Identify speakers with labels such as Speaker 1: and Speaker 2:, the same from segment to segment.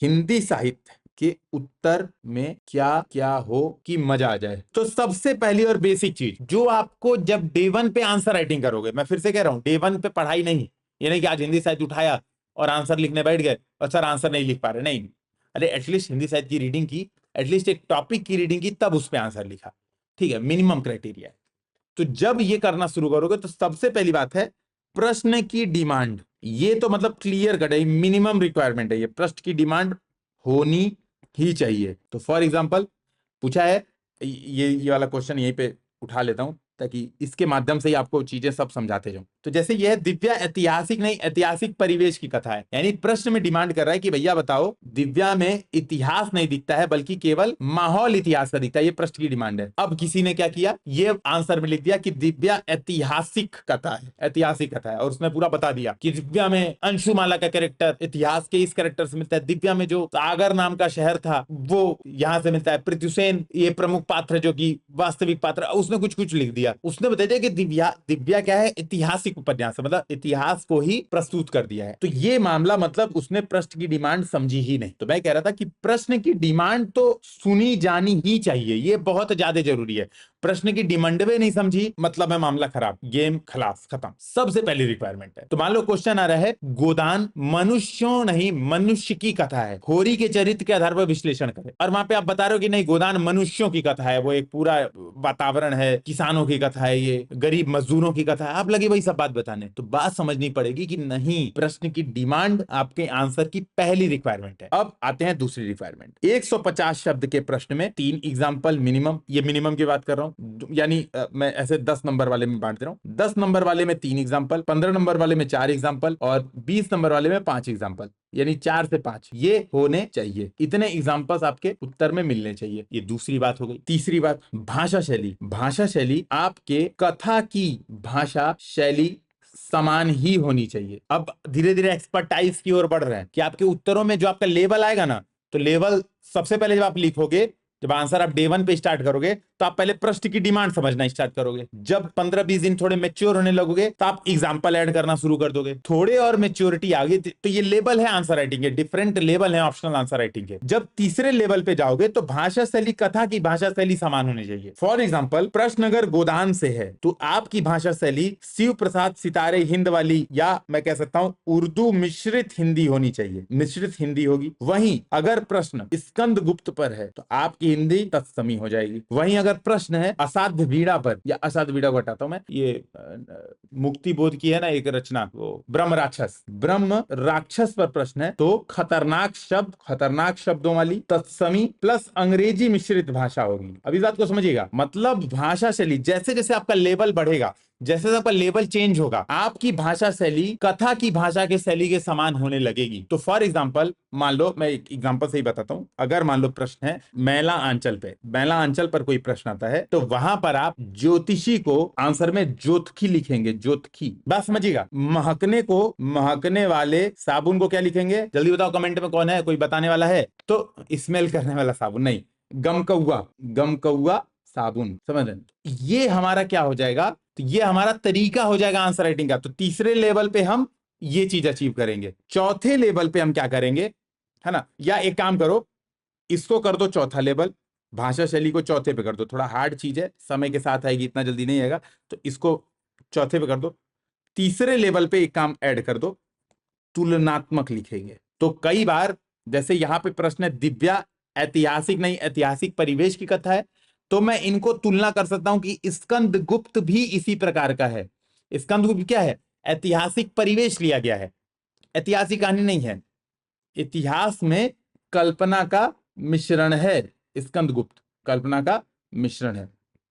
Speaker 1: हिंदी साहित्य के उत्तर में क्या क्या हो कि मजा आ जाए। तो सबसे पहली और बेसिक चीज जो आपको जब डे 1 पे आंसर राइटिंग करोगे, मैं फिर से कह रहा हूं, डे 1 पे पढ़ाई नहीं, ये नहीं कि आज हिंदी साहित्य उठाया और आंसर लिखने बैठ गए और सर आंसर नहीं लिख पा रहे, नहीं। अरे एटलीस्ट हिंदी साहित्य की रीडिंग की, एटलीस्ट एक टॉपिक की रीडिंग की, तब उस पर आंसर लिखा, ठीक है, मिनिमम क्राइटेरिया है। तो जब ये करना शुरू करोगे तो सबसे पहली बात है प्रश्न की डिमांड। ये तो मतलब क्लियर कट है, मिनिमम रिक्वायरमेंट है, ये प्रश्न की डिमांड होनी ही चाहिए। तो फॉर एग्जांपल पूछा है, ये वाला क्वेश्चन यहीं पे उठा लेता हूं ताकि इसके माध्यम से ही आपको चीजें सब समझाते जाऊं। तो जैसे यह दिव्या ऐतिहासिक नहीं ऐतिहासिक परिवेश की कथा है, यानी प्रश्न में डिमांड कर रहा है कि भैया बताओ, दिव्या में इतिहास नहीं दिखता है बल्कि केवल माहौल इतिहास का दिखता है, ये प्रश्न की डिमांड है। अब किसी ने क्या किया, ये आंसर में लिख दिया कि दिव्या ऐतिहासिक कथा है, ऐतिहासिक कथा है, और उसने पूरा बता दिया कि दिव्या में अंशुमाला का कैरेक्टर इतिहास के इस कैरेक्टर से मिलता है, दिव्या में जो सागर नाम का शहर था वो यहां से मिलता है, पृथ्वीसेन ये प्रमुख पात्र जो कि वास्तविक पात्र, उसने कुछ कुछ लिख दिया। उसने बता दिया कि दिव्या क्या है, ऐतिहासिक उपन्यास, मतलब इतिहास को ही प्रस्तुत कर दिया है। तो ये मामला मतलब उसने प्रश्न की डिमांड समझी ही नहीं। तो मैं कह रहा था कि प्रश्न की डिमांड तो सुनी जानी ही चाहिए, ये बहुत ज्यादा जरूरी है। प्रश्न की डिमांड भी नहीं समझी मतलब है मामला खराब, गेम खलास, खत्म। सबसे पहली रिक्वायरमेंट है। तो मान लो क्वेश्चन आ रहा है, गोदान मनुष्यों नहीं मनुष्य की कथा है, होरी के चरित्र के आधार पर विश्लेषण करें। और वहां पे आप बता रहे हो कि नहीं, गोदान मनुष्यों की कथा है, वो एक पूरा वातावरण है, किसानों की कथा है, ये गरीब मजदूरों की कथा है, आप लगे वही सब बात बताने। तो बात समझनी पड़ेगी कि नहीं, प्रश्न की डिमांड आपके आंसर की पहली रिक्वायरमेंट है। अब आते हैं दूसरी रिक्वायरमेंट। 150 शब्द के प्रश्न में 3 एग्जाम्पल मिनिमम, ये मिनिमम की बात कर रहा हूं, यानी मैं ऐसे 10 नंबर वाले में बांट दे रहा हूं। 10 नंबर वाले में 3 एग्जाम्पल, 15 नंबर वाले में 4 एग्जाम्पल और 20 नंबर वाले में 5 एग्जाम्पल, यानी 4 से 5 ये होने चाहिए। इतने एग्जाम्पल्स आपके उत्तर में मिलने चाहिए। ये दूसरी बात हो गई। तीसरी बात, भाषा शैली। भाषा शैली आपके कथा की भाषा शैली समान ही होनी चाहिए। अब धीरे धीरे एक्सपर्टाइज की ओर बढ़ रहे हैं कि आपके उत्तरों में जो आपका लेवल आएगा ना, तो लेवल सबसे पहले जब आप लिखोगे, जब आंसर आप डे 1 पे स्टार्ट करोगे तो आप पहले प्रश्न की डिमांड समझना स्टार्ट करोगे। जब 15-20 दिन थोड़े मेच्योर होने लगोगे तो आप एग्जाम्पल ऐड करना शुरू कर दोगे। थोड़े और मेच्योरिटी आ गई तो ये लेवल है आंसर राइटिंग के, डिफरेंट लेवल है ऑप्शनल आंसर राइटिंग के। जब तीसरे लेवल पे जाओगे तो भाषा शैली कथा की भाषा शैली समान होनी चाहिए। फॉर एग्जाम्पल, प्रश्न अगर गोदान से है तो आपकी भाषा शैली शिव प्रसाद सितारे हिंद वाली, या मैं कह सकता हूं उर्दू मिश्रित हिंदी होनी चाहिए, मिश्रित हिंदी होगी। वहीं अगर प्रश्न स्कंद गुप्त पर है तो आपकी हिंदी तत्समी हो जाएगी। वहीं अगर प्रश्न है असाध्य वीणा पर, या असाध्य वीणा को हटाता हूं मैं, ये मुक्ति बोध की है ना एक रचना, वो ब्रह्म राक्षस पर प्रश्न है तो खतरनाक शब्दों वाली तत्समी प्लस अंग्रेजी मिश्रित भाषा होगी। अब इस बात को समझिएगा, मतलब भाषा शैली जैसे जैसे आपका लेवल बढ़ेगा, जैसे जैसे आपका लेवल चेंज होगा, आपकी भाषा शैली कथा की भाषा के शैली के समान होने लगेगी। तो फॉर एग्जाम्पल, मान लो मैं एक एग्जाम्पल से ही बताता हूं, अगर मान लो प्रश्न है मैला आंचल पर कोई प्रश्न आता है तो वहां पर आप ज्योतिषी को आंसर में ज्योतखी लिखेंगे, ज्योतखी। बात समझिएगा। महकने को महकने वाले साबुन को क्या लिखेंगे, जल्दी बताओ कमेंट में, कौन है, कोई बताने वाला है? तो स्मेल करने वाला साबुन नहीं, गमकौआ साबुन, समझ रहे? ये हमारा क्या हो जाएगा, तो ये हमारा तरीका हो जाएगा आंसर राइटिंग का। तो तीसरे लेवल पे हम ये चीज अचीव करेंगे। चौथे लेवल पे हम क्या करेंगे, है ना, या एक काम करो, इसको कर दो चौथा लेवल, भाषा शैली को चौथे पे कर दो, थोड़ा हार्ड चीज है, समय के साथ आएगी, इतना जल्दी नहीं आएगा, तो इसको चौथे पे कर दो। तीसरे लेवल पे एक काम ऐड कर दो, तुलनात्मक लिखेंगे। तो कई बार जैसे यहां पे प्रश्न है दिव्या ऐतिहासिक नहीं ऐतिहासिक परिवेश की कथा है, तो मैं इनको तुलना कर सकता हूं कि स्कंद गुप्त भी इसी प्रकार का है। स्कंद गुप्त क्या है, ऐतिहासिक परिवेश लिया गया है, ऐतिहासिक कहानी नहीं है, इतिहास में कल्पना का मिश्रण है। स्कंद गुप्त कल्पना का मिश्रण है,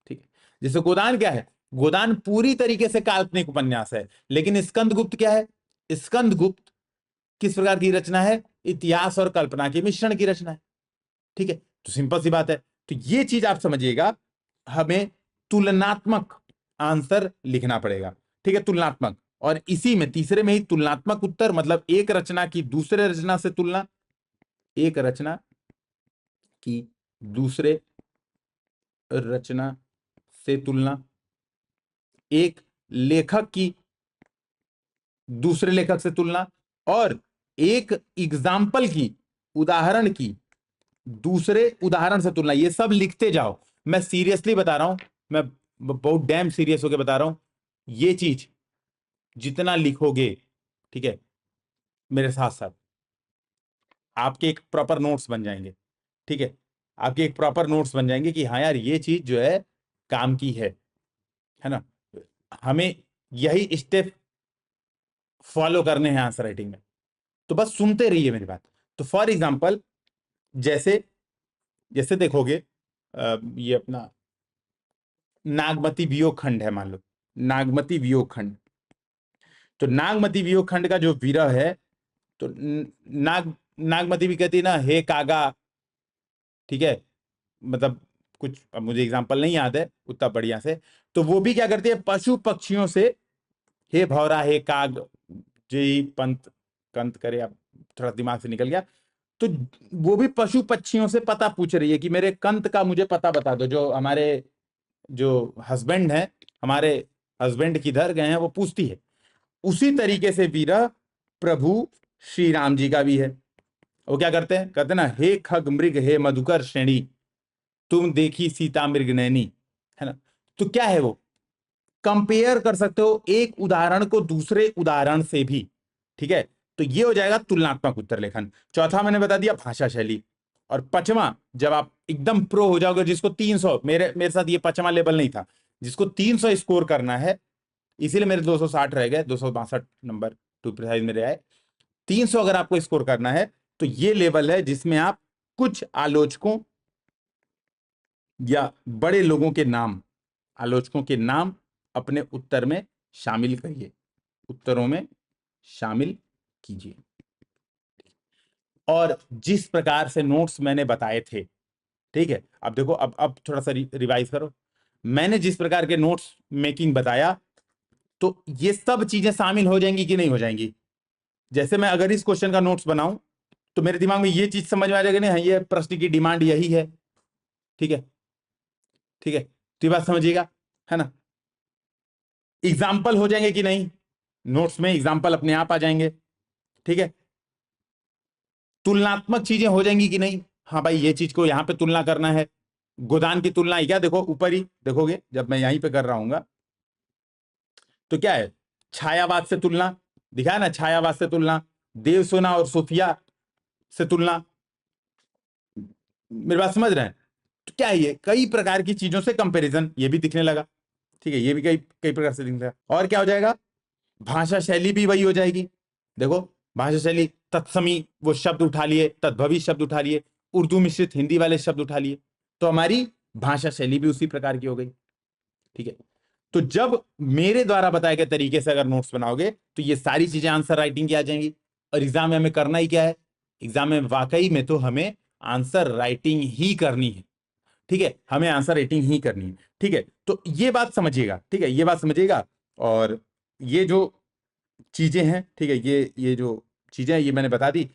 Speaker 1: ठीक है। जैसे गोदान क्या है, गोदान पूरी तरीके से काल्पनिक उपन्यास है, लेकिन स्कंद गुप्त क्या है, स्कंद गुप्त किस प्रकार की रचना है, इतिहास और कल्पना के मिश्रण की रचना है, ठीक है। तो सिंपल सी बात है। तो ये चीज आप समझिएगा, हमें तुलनात्मक आंसर लिखना पड़ेगा, ठीक है, तुलनात्मक। और इसी में तीसरे में ही तुलनात्मक उत्तर, मतलब एक रचना की दूसरे रचना से तुलना, एक रचना की दूसरे रचना से तुलना, एक लेखक की दूसरे लेखक से तुलना, और एक एग्जाम्पल की उदाहरण की दूसरे उदाहरण से तुलना, ये सब लिखते जाओ। मैं सीरियसली बता रहा हूं, मैं बहुत डैम सीरियस होकर बता रहा हूं, ये चीज जितना लिखोगे, ठीक है, मेरे साथ साथ आपके एक प्रॉपर नोट्स बन जाएंगे। ठीक है, आपके एक प्रॉपर नोट्स बन जाएंगे कि हाँ यार ये चीज जो है काम की है ना। हमें यही स्टेप फॉलो करने हैं आंसर राइटिंग में, तो बस सुनते रहिए मेरी बात। तो फॉर एग्जाम्पल जैसे जैसे देखोगे ये अपना नागमती वियोग खंड है, मान लो नागमती वियोग खंड। तो नागमती वियोग खंड का जो विरह है, तो नागमती भी कहती है ना, हे कागा, ठीक है, मतलब कुछ, अब मुझे एग्जांपल नहीं याद है उतना बढ़िया से, तो वो भी क्या करती है, पशु पक्षियों से, हे भौरा, हे काग, जय पंत कंत करे, अब थोड़ा दिमाग से निकल गया, तो वो भी पशु पक्षियों से पता पूछ रही है कि मेरे कंत का मुझे पता बता दो। जो हमारे जो हस्बैंड है, हमारे हस्बैंड किधर गए हैं, वो पूछती है। उसी तरीके से वीरा प्रभु श्री राम जी का भी है। वो क्या करते हैं, कहते ना, हे खग मृग हे मधुकर श्रेणी, तुम देखी सीता मृग नैनी, है ना। तो क्या है, वो कंपेयर कर सकते हो एक उदाहरण को दूसरे उदाहरण से भी। ठीक है, तो ये हो जाएगा तुलनात्मक उत्तर लेखन। चौथा मैंने बता दिया भाषा शैली। और पांचवा, जब आप एकदम प्रो हो जाओगे, जिसको 300, मेरे साथ ये पांचवा लेवल नहीं था, जिसको 300 स्कोर करना है, इसीलिए मेरे 260 रह गए, 262 नंबर टू प्रिसाइज मेरे आए। 300 अगर आपको स्कोर करना है, तो ये लेवल है जिसमें आप कुछ आलोचकों या बड़े लोगों के नाम, आलोचकों के नाम अपने उत्तर में शामिल करिए, उत्तरों में शामिल कीजिए। और जिस प्रकार से नोट्स मैंने बताए थे, ठीक है, अब देखो, अब थोड़ा सा रिवाइज करो। मैंने जिस प्रकार के नोट्स मेकिंग बताया, तो ये सब चीजें शामिल हो जाएंगी कि नहीं हो जाएंगी। जैसे मैं अगर इस क्वेश्चन का नोट्स बनाऊं, तो मेरे दिमाग में ये चीज समझ में आ जाएगी, नहीं ये प्रश्न की डिमांड यही है। ठीक है, ठीक है, तो ये बात समझिएगा, है ना। एग्जाम्पल हो जाएंगे कि नहीं, नोट्स में एग्जाम्पल अपने आप आ जाएंगे। ठीक है, तुलनात्मक चीजें हो जाएंगी कि नहीं, हाँ भाई ये चीज को यहां पे तुलना करना है। गोदान की तुलना, क्या देखो ऊपर ही देखोगे, जब मैं यहीं पे कर रहा हूंगा, तो क्या है, छायावाद से तुलना दिखा है ना, छायावाद से तुलना, देवसेना और सूफिया से तुलना। मेरी बात समझ रहे हैं। तो क्या है, ये कई प्रकार की चीजों से कंपैरिजन, ये भी दिखने लगा। ठीक है, ये भी कई कई प्रकार से दिखने लगा। और क्या हो जाएगा, भाषा शैली भी वही हो जाएगी। देखो भाषा शैली, तत्समी वो शब्द उठा लिए, तद्भवी शब्द उठा लिए, उर्दू मिश्रित हिंदी वाले शब्द उठा लिए, तो हमारी भाषा शैली भी उसी प्रकार की हो गई। ठीक है, तो जब मेरे द्वारा बताए गए तरीके से अगर नोट्स बनाओगे, तो ये सारी चीजें आंसर राइटिंग की आ जाएंगी। और एग्जाम में हमें करना ही क्या है, एग्जाम में वाकई में तो हमें आंसर राइटिंग ही करनी है। ठीक है, हमें आंसर राइटिंग ही करनी है। ठीक है, तो ये बात समझिएगा, ठीक है, ये बात समझिएगा। और ये जो चीजें हैं, ठीक है, ये जो चीजें हैं, ये मैंने बता दी।